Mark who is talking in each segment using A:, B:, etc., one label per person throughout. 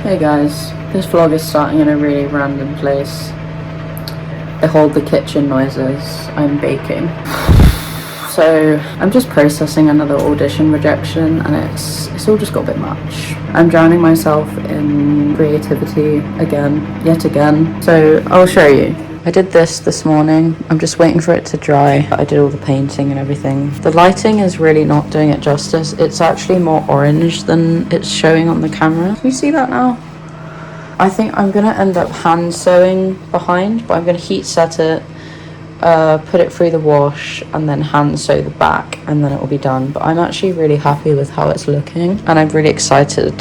A: Hey guys, this vlog is starting in a really random place. Behold the kitchen noises. I'm baking. So I'm just processing another audition rejection and it's all just got a bit much. I'm drowning myself in creativity yet again. So I'll show you. I did this morning. I'm just waiting for it to dry. I did all the painting and everything. The lighting is really not doing it justice. It's actually more orange than it's showing on the camera. Can you see that now? I think I'm gonna end up hand sewing behind, but I'm gonna heat set it, put it through the wash, and then hand sew the back, and then it will be done. But I'm actually really happy with how it's looking, and I'm really excited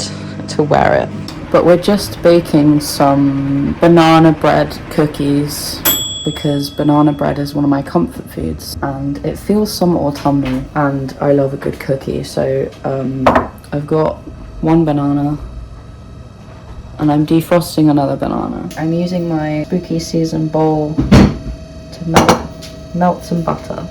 A: to wear it. But we're just baking some banana bread cookies because banana bread is one of my comfort foods and it feels somewhat autumnal and I love a good cookie. So I've got one banana and I'm defrosting another banana. I'm using my spooky season bowl to melt some butter.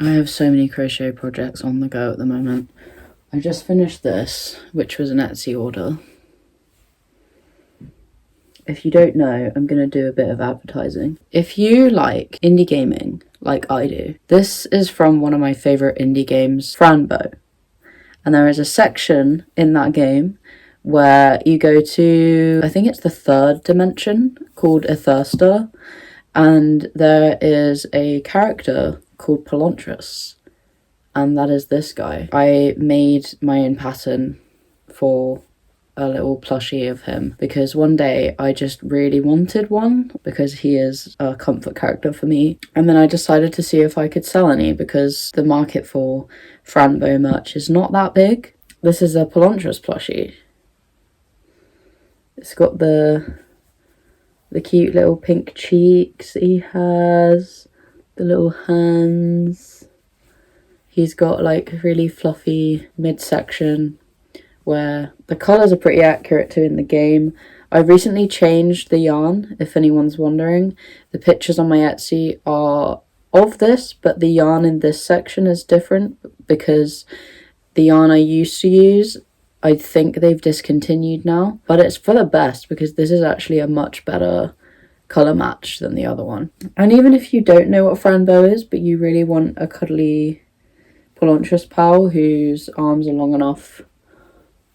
A: I have so many crochet projects on the go at the moment. I just finished this, which was an Etsy order. If you don't know, I'm going to do a bit of advertising. If you like indie gaming, like I do, this is from one of my favourite indie games, Franbo. And there is a section in that game where you go to, I think it's the third dimension, called a Thirster. And there is a character called Pelantris, and that is this guy. I made my own pattern for a little plushie of him because one day I just really wanted one because he is a comfort character for me, and then I decided to see if I could sell any because the market for Franbo merch is not that big. This is a Pelantris plushie. It's got the cute little pink cheeks that he has, the little hands. He's got like really fluffy midsection where the colours are pretty accurate to in the game. I've recently changed the yarn, if anyone's wondering. The pictures on my Etsy are of this, but the yarn in this section is different because the yarn I used to use, I think they've discontinued now. But it's for the best because this is actually a much better colour match than the other one. And even if you don't know what Franbo is, but you really want a cuddly Pelantris pal whose arms are long enough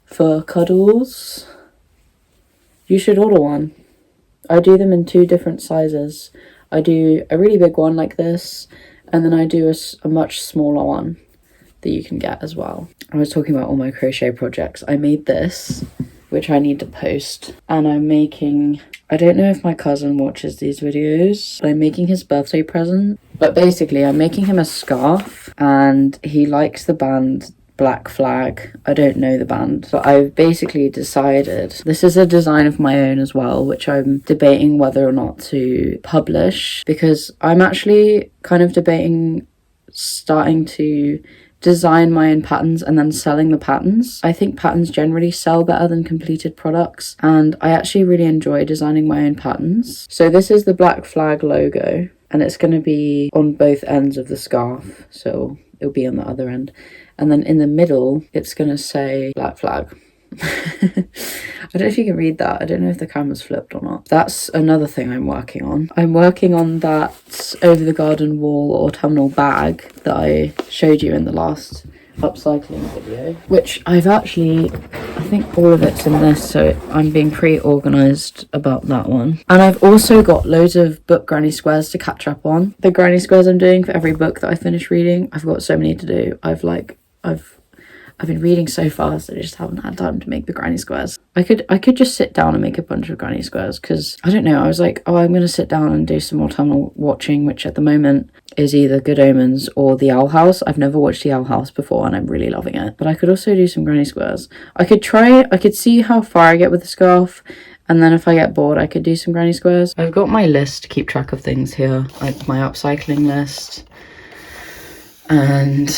A: for cuddles, you should order one. I do them in 2 different sizes. I do a really big one like this, and then I do a much smaller one that you can get as well. I was talking about all my crochet projects. I made this, which I need to post, and I'm making, I don't know if my cousin watches these videos, but I'm making his birthday present. But basically I'm making him a scarf and he likes the band Black Flag. I don't know the band, but I've basically decided, this is a design of my own as well, which I'm debating whether or not to publish because I'm actually kind of debating starting to design my own patterns and then selling the patterns. I think patterns generally sell better than completed products, and I actually really enjoy designing my own patterns. So this is the Black Flag logo, and it's going to be on both ends of the scarf, so it'll be on the other end. And then in the middle, it's going to say Black Flag. I don't know if you can read that. I don't know if the camera's flipped or not. That's another thing I'm working on. I'm working on that over the garden wall autumnal bag that I showed you in the last upcycling video, which I think all of it's in this, so I'm being pretty organised about that one. And I've also got loads of book granny squares to catch up on. The granny squares I'm doing for every book that I finish reading, I've got so many to do. I've been reading so fast, I just haven't had time to make the granny squares. I could just sit down and make a bunch of granny squares, because I don't know, I was like, oh, I'm gonna sit down and do some autumnal watching, which at the moment is either Good Omens or The Owl House. I've never watched The Owl House before and I'm really loving it. But I could also do some granny squares. I could see how far I get with the scarf, and then if I get bored I could do some granny squares. I've got my list to keep track of things here, like my upcycling list, and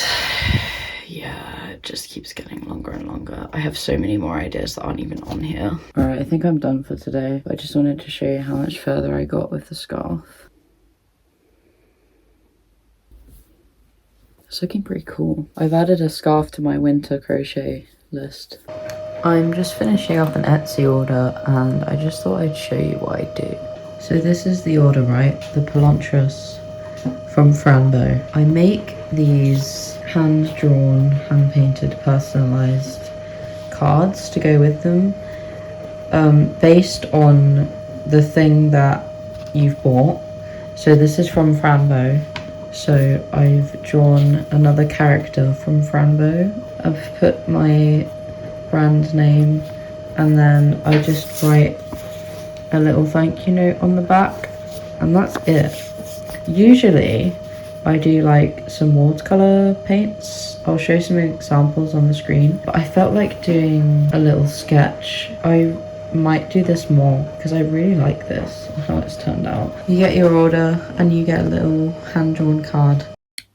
A: yeah, it just keeps getting longer and longer. I have so many more ideas that aren't even on here. Alright, I think I'm done for today. I just wanted to show you how much further I got with the scarf. It's looking pretty cool. I've added a scarf to my winter crochet list. I'm just finishing up an Etsy order and I just thought I'd show you what I do. So this is the order, right? The Pelantris from Franbo. I make these hand-drawn, hand-painted, personalised cards to go with them, based on the thing that you've bought. So this is from Franbo. So I've drawn another character from Franbo. I've put my brand name and then I just write a little thank you note on the back, and that's it. Usually I do like some watercolor paints. I'll show some examples on the screen, but I felt like doing a little sketch. I might do this more because I really like this, how it's turned out. You get your order and you get a little hand-drawn card.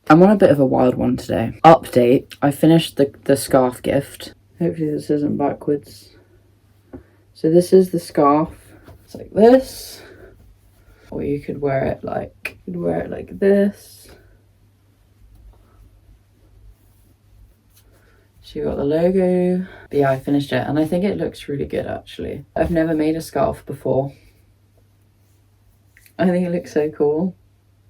A: I'm on a bit of a wild one today. Update, I finished the scarf gift. Hopefully this isn't backwards. So this is the scarf. It's like this, or you could wear it like this. So you got the logo. But yeah, I finished it and I think it looks really good actually. I've never made a scarf before. I think it looks so cool.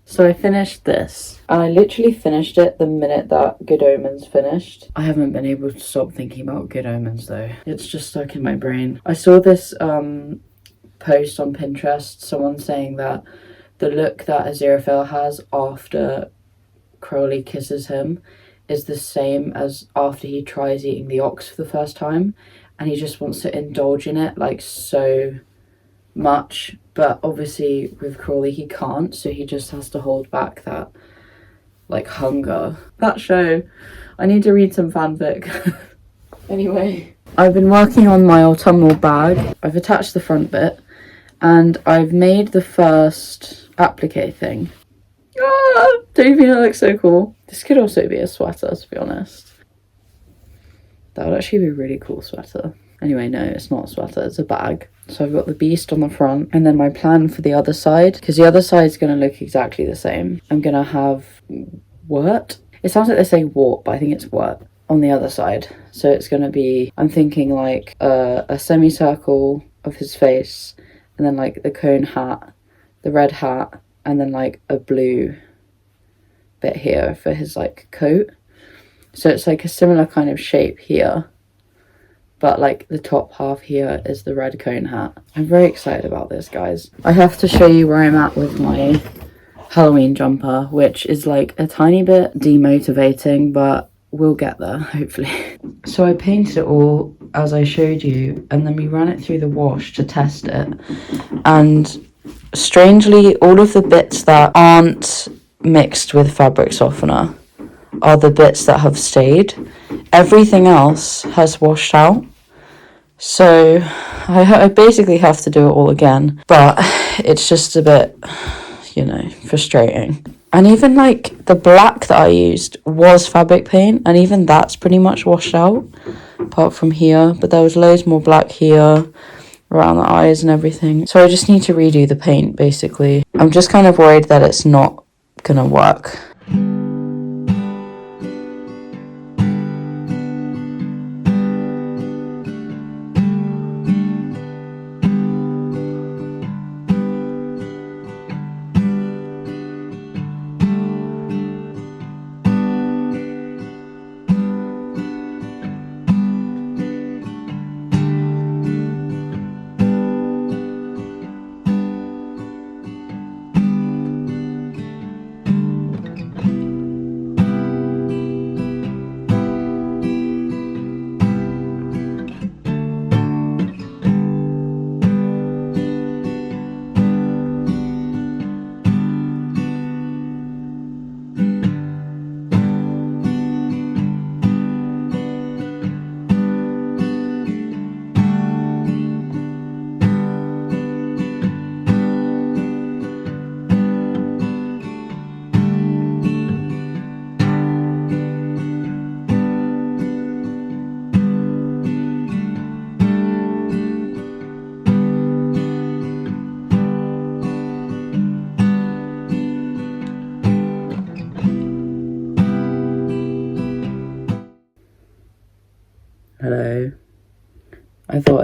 A: So I finished this and I literally finished it the minute that Good Omens finished. I haven't been able to stop thinking about Good Omens though. It's just stuck in my brain. I saw this post on Pinterest, someone saying that the look that Aziraphale has after Crowley kisses him is the same as after he tries eating the ox for the first time, and he just wants to indulge in it like so much, but obviously with Crawley he can't, so he just has to hold back that like hunger. That show, I need to read some fanfic. Anyway, I've been working on my autumnal bag. I've attached the front bit and I've made the first applique thing. Don't you think that looks so cool? This could also be a sweater, to be honest. That would actually be a really cool sweater. Anyway, no, it's not a sweater, it's a bag. So I've got the beast on the front, and then my plan for the other side, because the other side's going to look exactly the same. I'm going to have wort. It sounds like they say wart, but I think it's wort on the other side. So it's going to be, I'm thinking like a semicircle of his face, and then like the cone hat, the red hat, and then like a blue bit here for his like coat. So it's like a similar kind of shape here, but like the top half here is the red cone hat. I'm very excited about this, guys. I have to show you where I'm at with my Halloween jumper, which is like a tiny bit demotivating, but we'll get there, hopefully. So I painted it all as I showed you, and then we ran it through the wash to test it. And strangely, all of the bits that aren't mixed with fabric softener are the bits that have stayed. Everything else has washed out. So I basically have to do it all again, but it's just a bit, you know, frustrating. And even like the black that I used was fabric paint, and even that's pretty much washed out apart from here, but there was loads more black here around the eyes and everything. So I just need to redo the paint basically. I'm just kind of worried that it's not gonna work.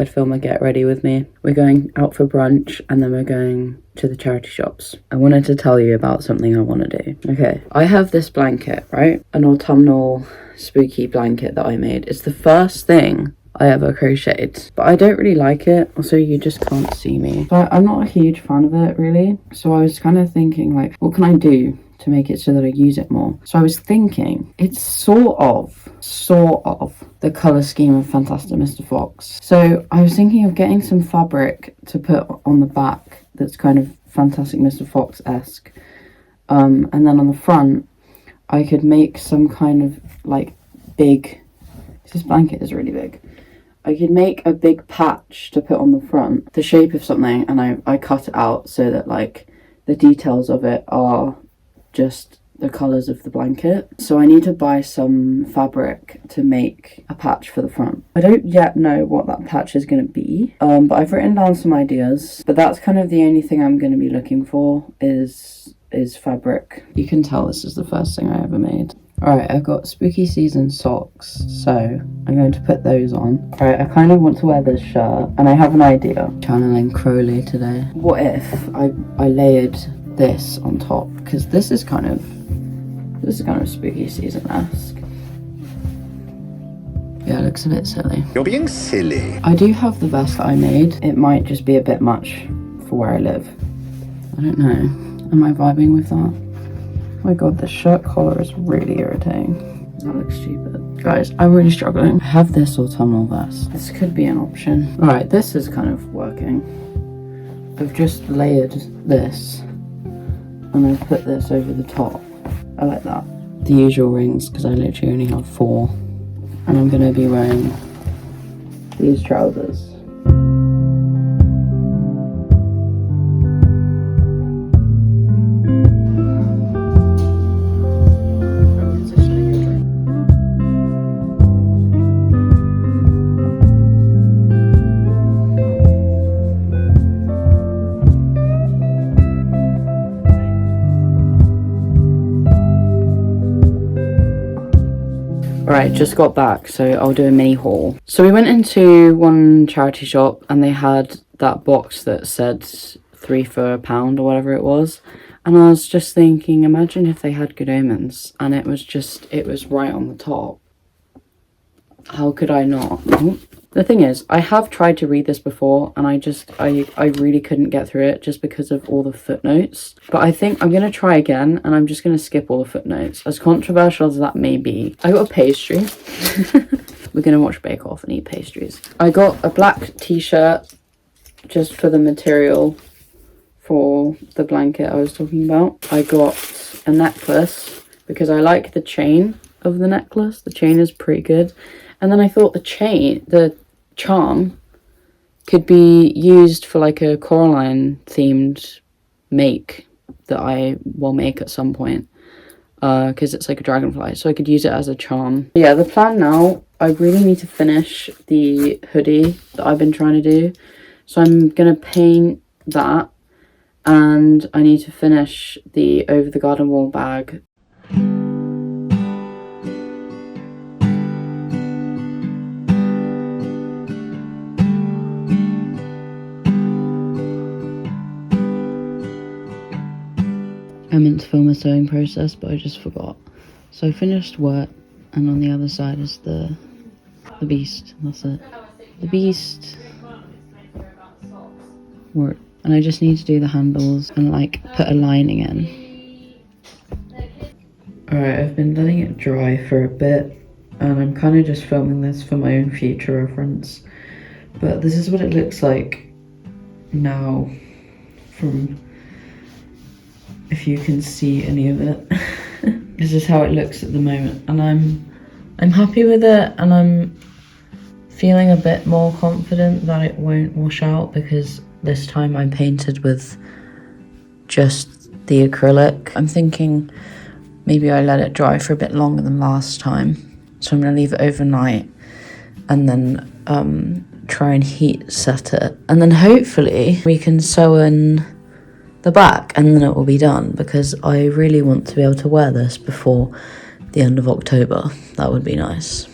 A: thought I'd film a get ready with me. We're going out for brunch and then we're going to the charity shops. I wanted to tell you about something I want to do. Okay, I have this blanket, right? An autumnal spooky blanket that I made. It's the first thing I ever crocheted, but I don't really like it. Also, you just can't see me. So I'm not a huge fan of it, really. So I was kind of thinking, like, what can I do to make it so that I use it more? So I was thinking it's sort of the colour scheme of Fantastic Mr. Fox. So I was thinking of getting some fabric to put on the back that's kind of Fantastic Mr. Fox-esque. And then on the front, I could make some kind of like big, this blanket is really big. I could make a big patch to put on the front, the shape of something, and I cut it out so that like the details of it are just the colours of the blanket. So I need to buy some fabric to make a patch for the front. I don't yet know what that patch is going to be, but I've written down some ideas, but that's kind of the only thing I'm going to be looking for is fabric. You can tell this is the first thing I ever made. Alright, I've got spooky season socks, so I'm going to put those on. Alright, I kind of want to wear this shirt, and I have an idea. Channeling Crowley today. What if I layered this on top? Because this is kind of spooky season-esque. Yeah, it looks a bit silly. You're being silly. I do have the vest that I made. It might just be a bit much for where I live. I don't know. Am I vibing with that? Oh my god, the shirt collar is really irritating. That looks stupid. Guys, I'm really struggling. I have this autumnal vest. This could be an option. Alright, this is kind of working. I've just layered this and I've put this over the top. I like that. The usual rings, because I literally only have 4. And I'm going to be wearing these trousers. Alright, just got back, so I'll do a mini haul. So we went into one charity shop and they had that box that said 3 for £1 or whatever it was. And I was just thinking, imagine if they had Good Omens and it was right on the top. How could I not? The thing is, I have tried to read this before and I really couldn't get through it just because of all the footnotes. But I think I'm going to try again and I'm just going to skip all the footnotes. As controversial as that may be. I got a pastry. We're going to watch Bake Off and eat pastries. I got a black t-shirt just for the material for the blanket I was talking about. I got a necklace because I like the chain of the necklace. The chain is pretty good. And then I thought the charm could be used for like a Coraline themed make that I will make at some point. Because it's like a dragonfly, so I could use it as a charm. Yeah, the plan now, I really need to finish the hoodie that I've been trying to do. So I'm going to paint that. And I need to finish the over the garden wall bag. I meant to film a sewing process, but I just forgot. So I finished work, and on the other side is the beast. That's it. The beast. Work. And I just need to do the handles and like put a lining in. Alright, I've been letting it dry for a bit, and I'm kind of just filming this for my own future reference. But this is what it looks like now from... if you can see any of it. This is how it looks at the moment, and I'm happy with it, and I'm feeling a bit more confident that it won't wash out because this time I painted with just the acrylic. I'm thinking maybe I let it dry for a bit longer than last time, so I'm gonna leave it overnight and then try and heat set it, and then hopefully we can sew in the back and then it will be done, because I really want to be able to wear this before the end of October. That would be nice.